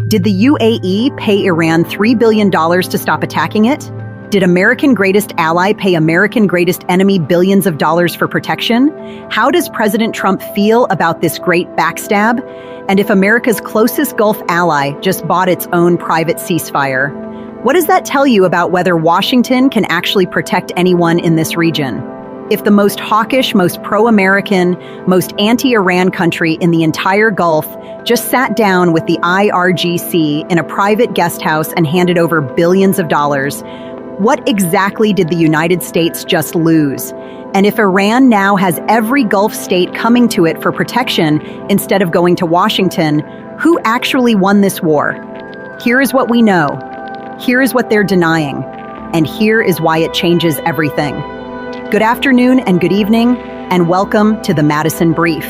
Did the UAE pay Iran $3 billion to stop attacking it? Did American greatest ally pay American greatest enemy billions of dollars for protection? How does President Trump feel about this great backstab? And if America's closest Gulf ally just bought its own private ceasefire? What does that tell you about whether Washington can actually protect anyone in this region? If the most hawkish, most pro-American, most anti-Iran country in the entire Gulf just sat down with the IRGC in a private guest house and handed over billions of dollars, what exactly did the United States just lose? And if Iran now has every Gulf state coming to it for protection instead of going to Washington, who actually won this war? Here is what we know. Here is what they're denying. And here is why it changes everything. Good afternoon and good evening, and welcome to the Madison Brief.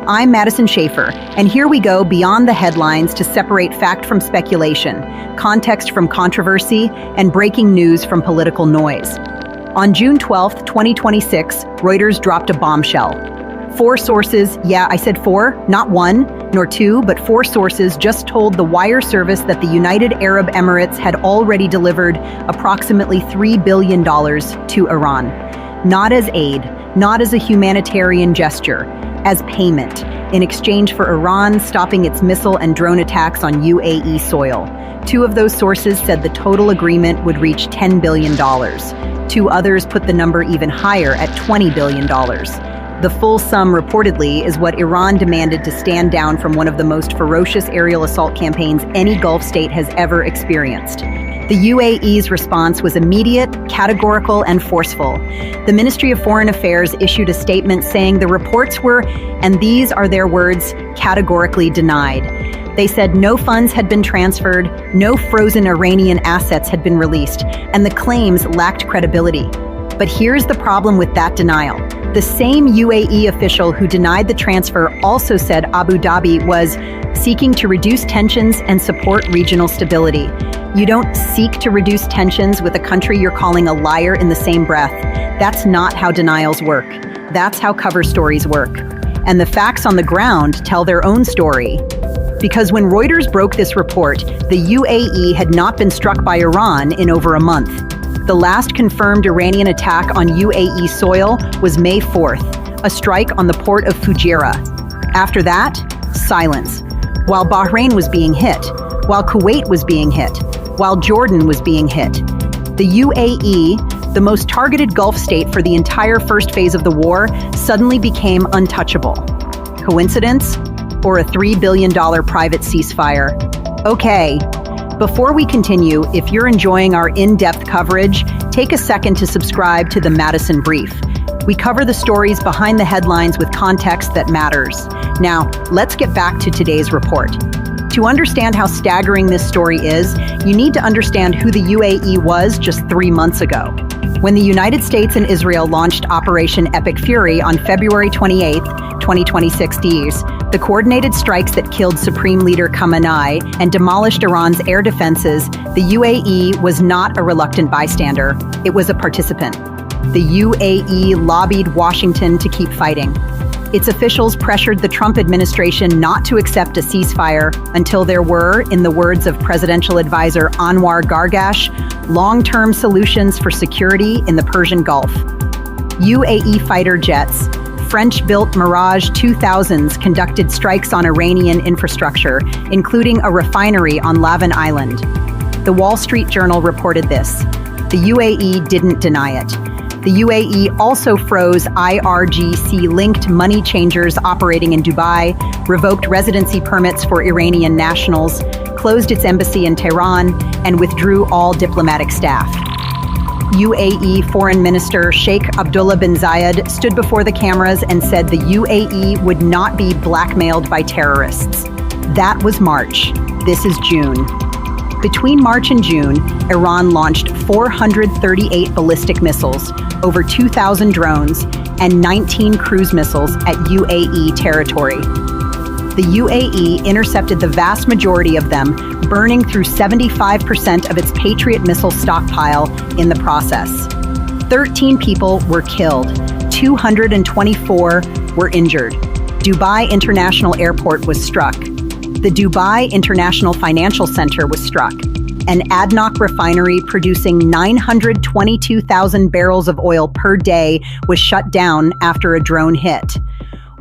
I'm Madison Schaefer, and here we go beyond the headlines to separate fact from speculation, context from controversy, and breaking news from political noise. On June 12, 2026, Reuters dropped a bombshell. 4 sources, yeah, I said 4, not 1, nor 2, but 4 sources just told the wire service that the United Arab Emirates had already delivered approximately $3 billion to Iran. Not as aid, not as a humanitarian gesture, as payment, in exchange for Iran stopping its missile and drone attacks on UAE soil. 2 of those sources said the total agreement would reach $10 billion. 2 others put the number even higher at $20 billion. The full sum reportedly is what Iran demanded to stand down from one of the most ferocious aerial assault campaigns any Gulf state has ever experienced. The UAE's response was immediate, categorical, and forceful. The Ministry of Foreign Affairs issued a statement saying the reports were, and these are their words, categorically denied. They said no funds had been transferred, no frozen Iranian assets had been released, and the claims lacked credibility. But here's the problem with that denial. The same UAE official who denied the transfer also said Abu Dhabi was seeking to reduce tensions and support regional stability. You don't seek to reduce tensions with a country you're calling a liar in the same breath. That's not how denials work. That's how cover stories work. And the facts on the ground tell their own story. Because when Reuters broke this report, the UAE had not been struck by Iran in over a month. The last confirmed Iranian attack on UAE soil was May 4th, a strike on the port of Fujairah. After that, silence. While Bahrain was being hit, while Kuwait was being hit, while Jordan was being hit. The UAE, the most targeted Gulf state for the entire first phase of the war, suddenly became untouchable. Coincidence? Or a $3 billion private ceasefire? Okay, before we continue, if you're enjoying our in-depth coverage, take a second to subscribe to the Madison Brief. We cover the stories behind the headlines with context that matters. Now, let's get back to today's report. To understand how staggering this story is, you need to understand who the UAE was just 3 months ago. When the United States and Israel launched Operation Epic Fury on February 28, 2026, the coordinated strikes that killed Supreme Leader Khamenei and demolished Iran's air defenses, the UAE was not a reluctant bystander. It was a participant. The UAE lobbied Washington to keep fighting. Its officials pressured the Trump administration not to accept a ceasefire until there were, in the words of presidential advisor Anwar Gargash, long-term solutions for security in the Persian Gulf. UAE fighter jets, French-built Mirage 2000s, conducted strikes on Iranian infrastructure, including a refinery on Lavin Island. The Wall Street Journal reported this. The UAE didn't deny it. The UAE also froze IRGC-linked money changers operating in Dubai, revoked residency permits for Iranian nationals, closed its embassy in Tehran, and withdrew all diplomatic staff. UAE Foreign Minister Sheikh Tahnoun bin Zayed stood before the cameras and said the UAE would not be blackmailed by terrorists. That was March. This is June. Between March and June, Iran launched 438 ballistic missiles, over 2,000 drones, and 19 cruise missiles at UAE territory. The UAE intercepted the vast majority of them, burning through 75% of its Patriot missile stockpile in the process. 13 people were killed, 224 were injured. Dubai International Airport was struck. The Dubai International Financial Center was struck. An ADNOC refinery producing 922,000 barrels of oil per day was shut down after a drone hit.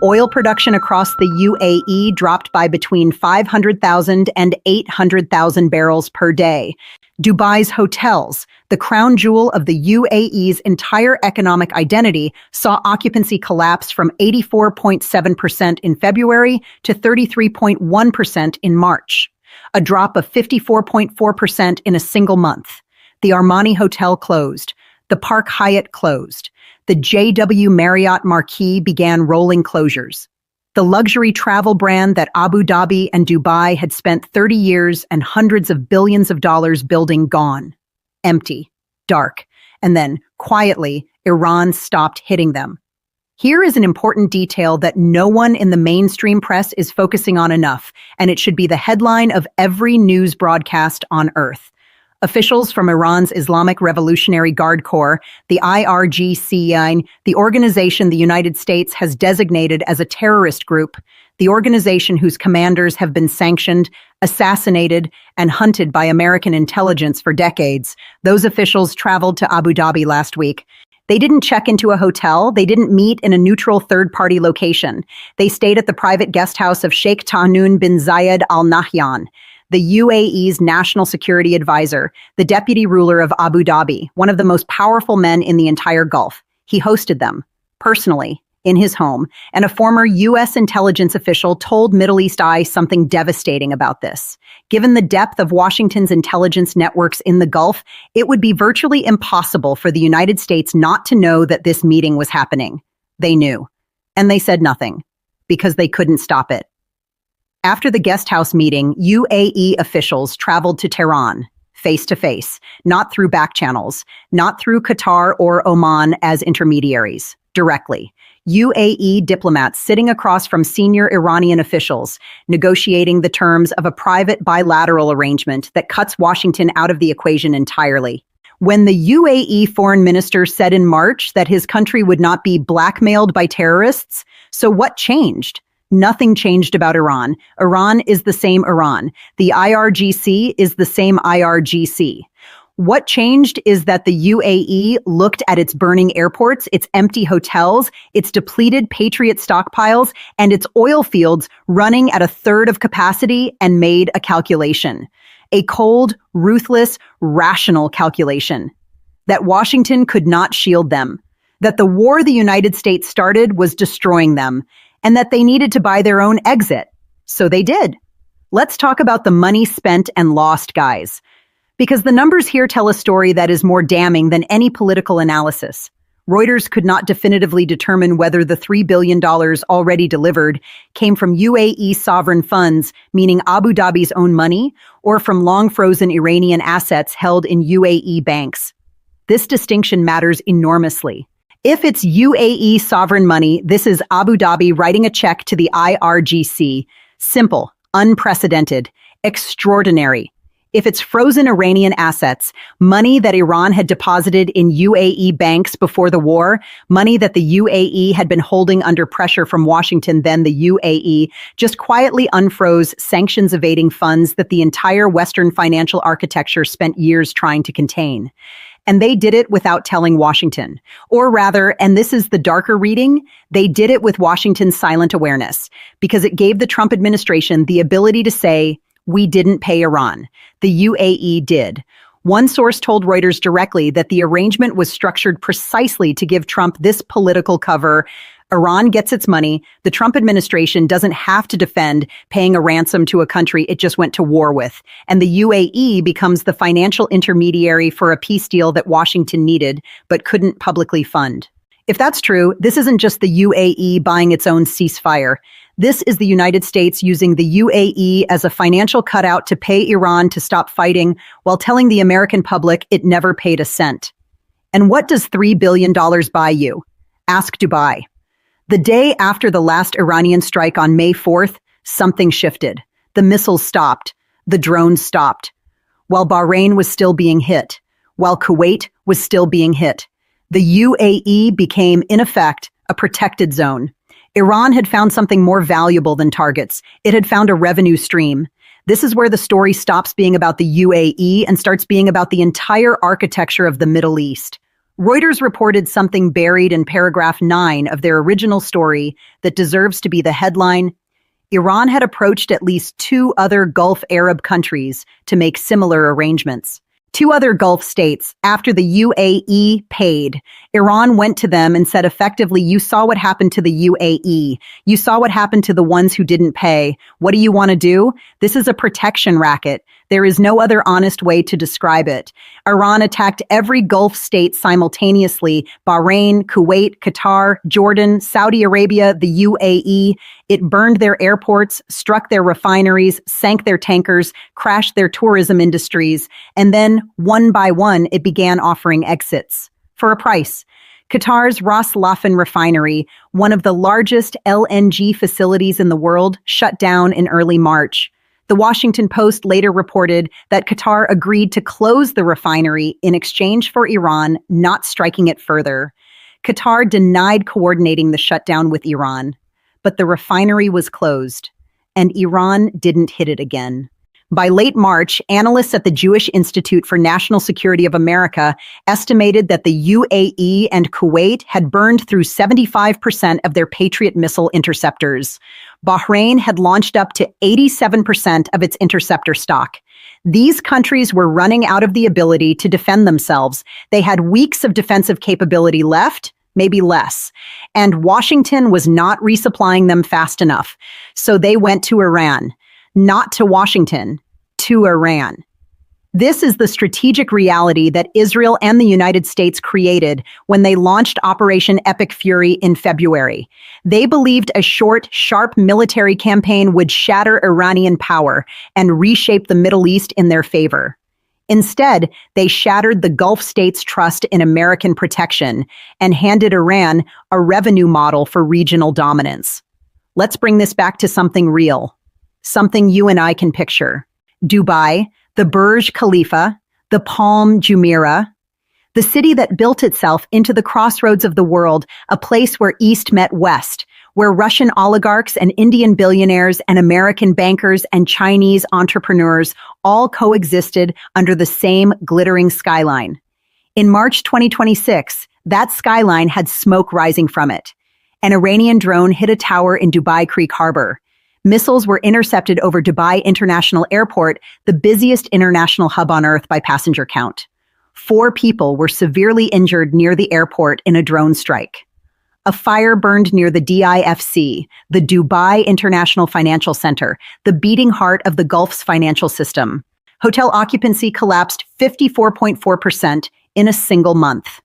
Oil production across the UAE dropped by between 500,000 and 800,000 barrels per day. Dubai's hotels, the crown jewel of the UAE's entire economic identity, saw occupancy collapse from 84.7% in February to 33.1% in March, a drop of 54.4% in a single month. The Armani Hotel closed. The Park Hyatt closed. The JW Marriott Marquis began rolling closures. The luxury travel brand that Abu Dhabi and Dubai had spent 30 years and hundreds of billions of dollars building gone. Empty, dark, and then, quietly, Iran stopped hitting them. Here is an important detail that no one in the mainstream press is focusing on enough, and it should be the headline of every news broadcast on Earth. Officials from Iran's Islamic Revolutionary Guard Corps, the IRGC, the organization the United States has designated as a terrorist group, the organization whose commanders have been sanctioned, assassinated, and hunted by American intelligence for decades, those officials traveled to Abu Dhabi last week. They didn't check into a hotel. They didn't meet in a neutral third-party location. They stayed at the private guesthouse of Sheikh Tahnoun bin Zayed al-Nahyan, the UAE's national security advisor, the deputy ruler of Abu Dhabi, one of the most powerful men in the entire Gulf. He hosted them, personally, in his home, and a former U.S. intelligence official told Middle East Eye something devastating about this. Given the depth of Washington's intelligence networks in the Gulf, it would be virtually impossible for the United States not to know that this meeting was happening. They knew. And they said nothing, because they couldn't stop it. After the guesthouse meeting, UAE officials traveled to Tehran, face-to-face, not through back channels, not through Qatar or Oman as intermediaries, directly. UAE diplomats sitting across from senior Iranian officials, negotiating the terms of a private bilateral arrangement that cuts Washington out of the equation entirely. When the UAE foreign minister said in March that his country would not be blackmailed by terrorists, so what changed? Nothing changed about Iran. Iran is the same Iran. The IRGC is the same IRGC. What changed is that the UAE looked at its burning airports, its empty hotels, its depleted Patriot stockpiles, and its oil fields running at a third of capacity and made a calculation. A cold, ruthless, rational calculation. That Washington could not shield them. That the war the United States started was destroying them. And that they needed to buy their own exit. So they did. Let's talk about the money spent and lost, guys. Because the numbers here tell a story that is more damning than any political analysis. Reuters could not definitively determine whether the $3 billion already delivered came from UAE sovereign funds, meaning Abu Dhabi's own money, or from long-frozen Iranian assets held in UAE banks. This distinction matters enormously. If it's UAE sovereign money, this is Abu Dhabi writing a check to the IRGC. Simple, unprecedented, extraordinary. If it's frozen Iranian assets, money that Iran had deposited in UAE banks before the war, money that the UAE had been holding under pressure from Washington, then the UAE just quietly unfroze sanctions-evading funds that the entire Western financial architecture spent years trying to contain. And they did it without telling Washington. Or rather, and this is the darker reading, they did it with Washington's silent awareness, because it gave the Trump administration the ability to say, we didn't pay Iran. The UAE did. One source told Reuters directly that the arrangement was structured precisely to give Trump this political cover. Iran gets its money. The Trump administration doesn't have to defend paying a ransom to a country it just went to war with. And the UAE becomes the financial intermediary for a peace deal that Washington needed, but couldn't publicly fund. If that's true, this isn't just the UAE buying its own ceasefire. This is the United States using the UAE as a financial cutout to pay Iran to stop fighting while telling the American public it never paid a cent. And what does $3 billion buy you? Ask Dubai. The day after the last Iranian strike on May 4th, something shifted. The missiles stopped. The drones stopped. While Bahrain was still being hit. While Kuwait was still being hit. The UAE became, in effect, a protected zone. Iran had found something more valuable than targets. It had found a revenue stream. This is where the story stops being about the UAE and starts being about the entire architecture of the Middle East. Reuters reported something buried in paragraph 9 of their original story that deserves to be the headline. Iran had approached at least 2 other Gulf Arab countries to make similar arrangements. 2 other Gulf states, after the UAE paid, Iran went to them and said effectively, you saw what happened to the UAE. You saw what happened to the ones who didn't pay. What do you want to do? This is a protection racket. There is no other honest way to describe it. Iran attacked every Gulf state simultaneously: Bahrain, Kuwait, Qatar, Jordan, Saudi Arabia, the UAE. It burned their airports, struck their refineries, sank their tankers, crashed their tourism industries, and then, one by one, it began offering exits. For a price. Qatar's Ras Laffan refinery, one of the largest LNG facilities in the world, shut down in early March. The Washington Post later reported that Qatar agreed to close the refinery in exchange for Iran not striking it further. Qatar denied coordinating the shutdown with Iran, but the refinery was closed, and Iran didn't hit it again. By late March, analysts at the Jewish Institute for National Security of America estimated that the UAE and Kuwait had burned through 75% of their Patriot missile interceptors. Bahrain had launched up to 87% of its interceptor stock. These countries were running out of the ability to defend themselves. They had weeks of defensive capability left, maybe less. And Washington was not resupplying them fast enough. So they went to Iran. Not to Washington, to Iran. This is the strategic reality that Israel and the United States created when they launched Operation Epic Fury in February. They believed a short, sharp military campaign would shatter Iranian power and reshape the Middle East in their favor. Instead, they shattered the Gulf states' trust in American protection and handed Iran a revenue model for regional dominance. Let's bring this back to something real. Something you and I can picture. Dubai, the Burj Khalifa, the Palm Jumeirah, the city that built itself into the crossroads of the world, a place where East met West, where Russian oligarchs and Indian billionaires and American bankers and Chinese entrepreneurs all coexisted under the same glittering skyline. In March 2026, that skyline had smoke rising from it. An Iranian drone hit a tower in Dubai Creek Harbor. Missiles were intercepted over Dubai International Airport, the busiest international hub on Earth by passenger count. 4 people were severely injured near the airport in a drone strike. A fire burned near the DIFC, the Dubai International Financial Center, the beating heart of the Gulf's financial system. Hotel occupancy collapsed 54.4% in a single month.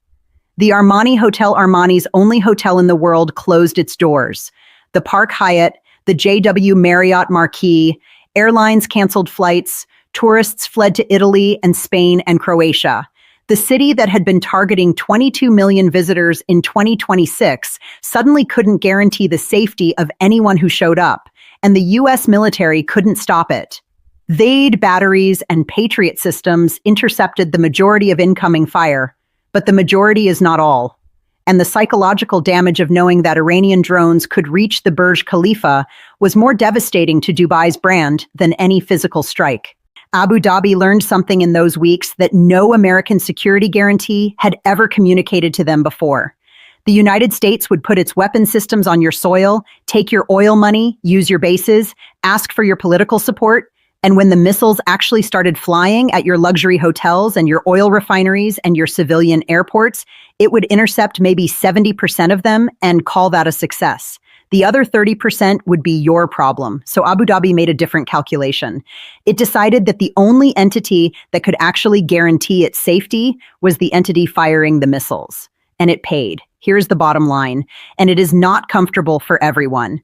The Armani Hotel, Armani's only hotel in the world, closed its doors. The Park Hyatt, the JW Marriott Marquis, airlines canceled flights, tourists fled to Italy and Spain and Croatia. The city that had been targeting 22 million visitors in 2026 suddenly couldn't guarantee the safety of anyone who showed up, and the U.S. military couldn't stop it. They'd batteries and Patriot systems intercepted the majority of incoming fire, but the majority is not all. And the psychological damage of knowing that Iranian drones could reach the Burj Khalifa was more devastating to Dubai's brand than any physical strike. Abu Dhabi learned something in those weeks that no American security guarantee had ever communicated to them before. The United States would put its weapon systems on your soil, take your oil money, use your bases, ask for your political support, and when the missiles actually started flying at your luxury hotels and your oil refineries and your civilian airports, it would intercept maybe 70% of them and call that a success. The other 30% would be your problem. So Abu Dhabi made a different calculation. It decided that the only entity that could actually guarantee its safety was the entity firing the missiles. And it paid. Here's the bottom line. And it is not comfortable for everyone.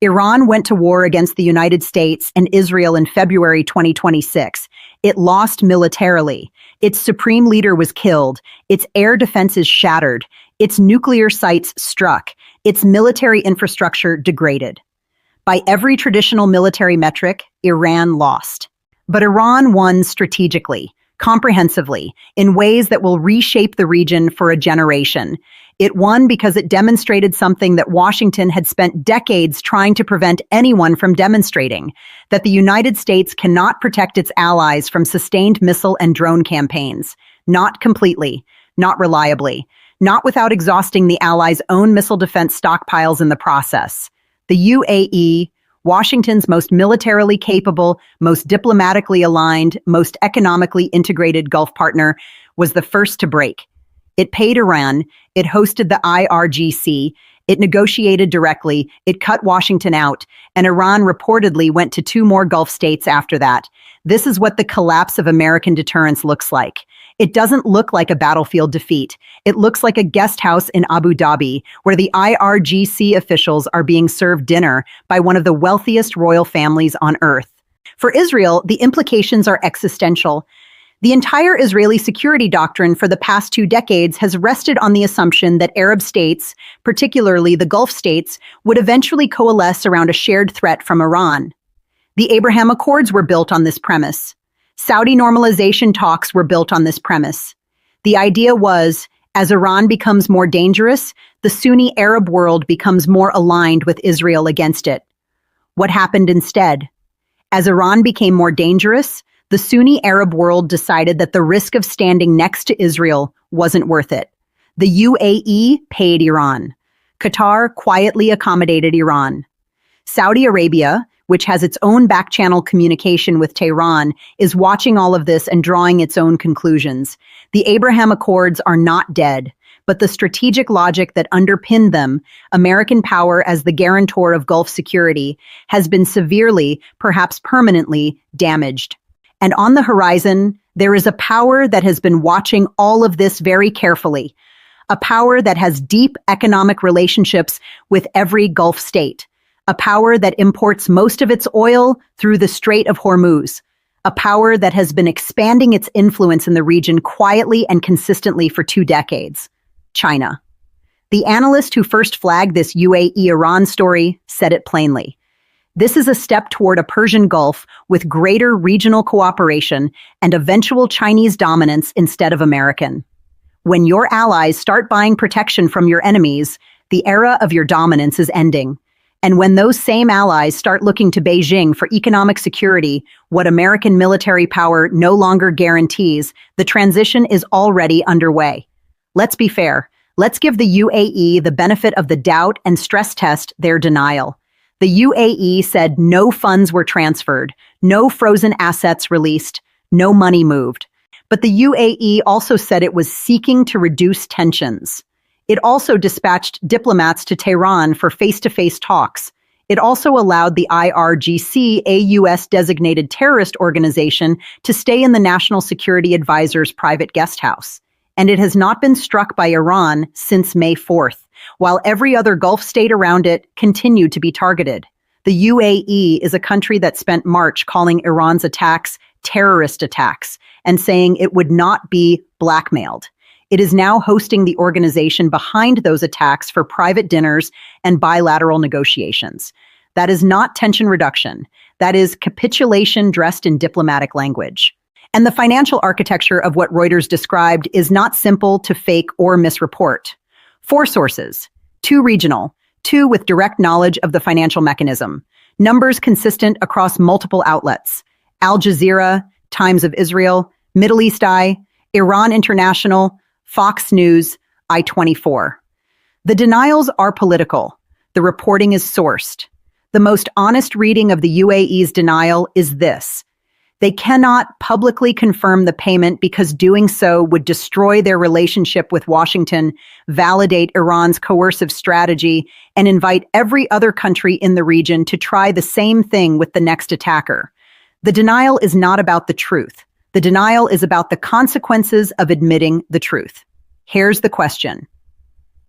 Iran went to war against the United States and Israel in February 2026. It lost militarily. Its supreme leader was killed. Its air defenses shattered. Its nuclear sites struck. Its military infrastructure degraded. By every traditional military metric, Iran lost. But Iran won strategically. comprehensively, in ways that will reshape the region for a generation. It won because it demonstrated something that Washington had spent decades trying to prevent anyone from demonstrating, that the United States cannot protect its allies from sustained missile and drone campaigns. Not completely, not reliably, not without exhausting the allies' own missile defense stockpiles in the process. The UAE, Washington's most militarily capable, most diplomatically aligned, most economically integrated Gulf partner, was the first to break. It paid Iran, it hosted the IRGC, it negotiated directly, it cut Washington out, and Iran reportedly went to 2 more Gulf states after that. This is what the collapse of American deterrence looks like. It doesn't look like a battlefield defeat. It looks like a guest house in Abu Dhabi, where the IRGC officials are being served dinner by one of the wealthiest royal families on earth. For Israel, the implications are existential. The entire Israeli security doctrine for the past 2 decades has rested on the assumption that Arab states, particularly the Gulf states, would eventually coalesce around a shared threat from Iran. The Abraham Accords were built on this premise. Saudi normalization talks were built on this premise. The idea was, as Iran becomes more dangerous, the Sunni Arab world becomes more aligned with Israel against it. What happened instead? As Iran became more dangerous, the Sunni Arab world decided that the risk of standing next to Israel wasn't worth it. The UAE paid Iran. Qatar quietly accommodated Iran. Saudi Arabia, which has its own back-channel communication with Tehran, is watching all of this and drawing its own conclusions. The Abraham Accords are not dead, but the strategic logic that underpinned them, American power as the guarantor of Gulf security, has been severely, perhaps permanently, damaged. And on the horizon, there is a power that has been watching all of this very carefully, a power that has deep economic relationships with every Gulf state, a power that imports most of its oil through the Strait of Hormuz, a power that has been expanding its influence in the region quietly and consistently for 2 decades, China. The analyst who first flagged this UAE-Iran story said it plainly. This is a step toward a Persian Gulf with greater regional cooperation and eventual Chinese dominance instead of American. When your allies start buying protection from your enemies, the era of your dominance is ending. And when those same allies start looking to Beijing for economic security, what American military power no longer guarantees, the transition is already underway. Let's be fair. Let's give the UAE the benefit of the doubt and stress test their denial. The UAE said no funds were transferred, no frozen assets released, no money moved. But the UAE also said it was seeking to reduce tensions. It also dispatched diplomats to Tehran for face-to-face talks. It also allowed the IRGC, a U.S.-designated terrorist organization, to stay in the National Security Advisor's private guest house. And it has not been struck by Iran since May 4th. While every other Gulf state around it continued to be targeted. The UAE is a country that spent March calling Iran's attacks terrorist attacks and saying it would not be blackmailed. It is now hosting the organization behind those attacks for private dinners and bilateral negotiations. That is not tension reduction. That is capitulation dressed in diplomatic language. And the financial architecture of what Reuters described is not simple to fake or misreport. 4 sources, 2 regional, 2 with direct knowledge of the financial mechanism, numbers consistent across multiple outlets, Al Jazeera, Times of Israel, Middle East Eye, Iran International, Fox News, I-24. The denials are political. The reporting is sourced. The most honest reading of the UAE's denial is this. They cannot publicly confirm the payment because doing so would destroy their relationship with Washington, validate Iran's coercive strategy, and invite every other country in the region to try the same thing with the next attacker. The denial is not about the truth. The denial is about the consequences of admitting the truth. Here's the question.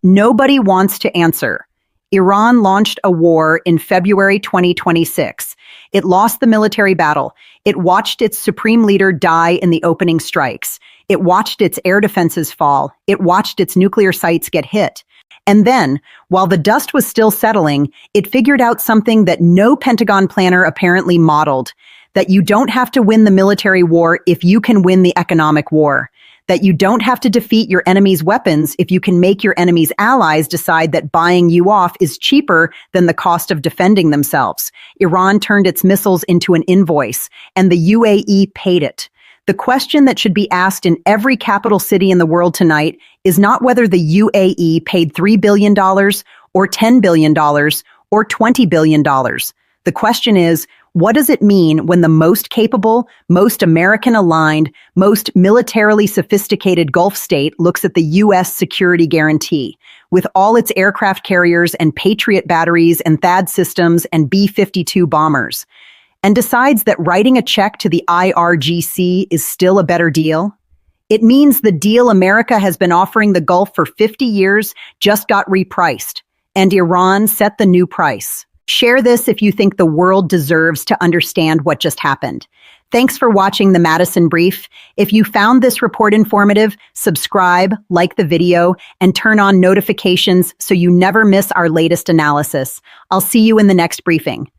Nobody wants to answer. Iran launched a war in February 2026. It lost the military battle. It watched its supreme leader die in the opening strikes. It watched its air defenses fall. It watched its nuclear sites get hit. And then, while the dust was still settling, it figured out something that no Pentagon planner apparently modeled. that you don't have to win the military war if you can win the economic war, that you don't have to defeat your enemy's weapons if you can make your enemy's allies decide that buying you off is cheaper than the cost of defending themselves. Iran turned its missiles into an invoice, and the UAE paid it. The question that should be asked in every capital city in the world tonight is not whether the UAE paid $3 billion or $10 billion or $20 billion. The question is, what does it mean when the most capable, most American-aligned, most militarily sophisticated Gulf state looks at the U.S. security guarantee, with all its aircraft carriers and Patriot batteries and THAAD systems and B-52 bombers, and decides that writing a check to the IRGC is still a better deal? It means the deal America has been offering the Gulf for 50 years just got repriced, and Iran set the new price. Share this if you think the world deserves to understand what just happened. Thanks for watching the Madison Brief. If you found this report informative, subscribe, like the video, and turn on notifications so you never miss our latest analysis. I'll see you in the next briefing.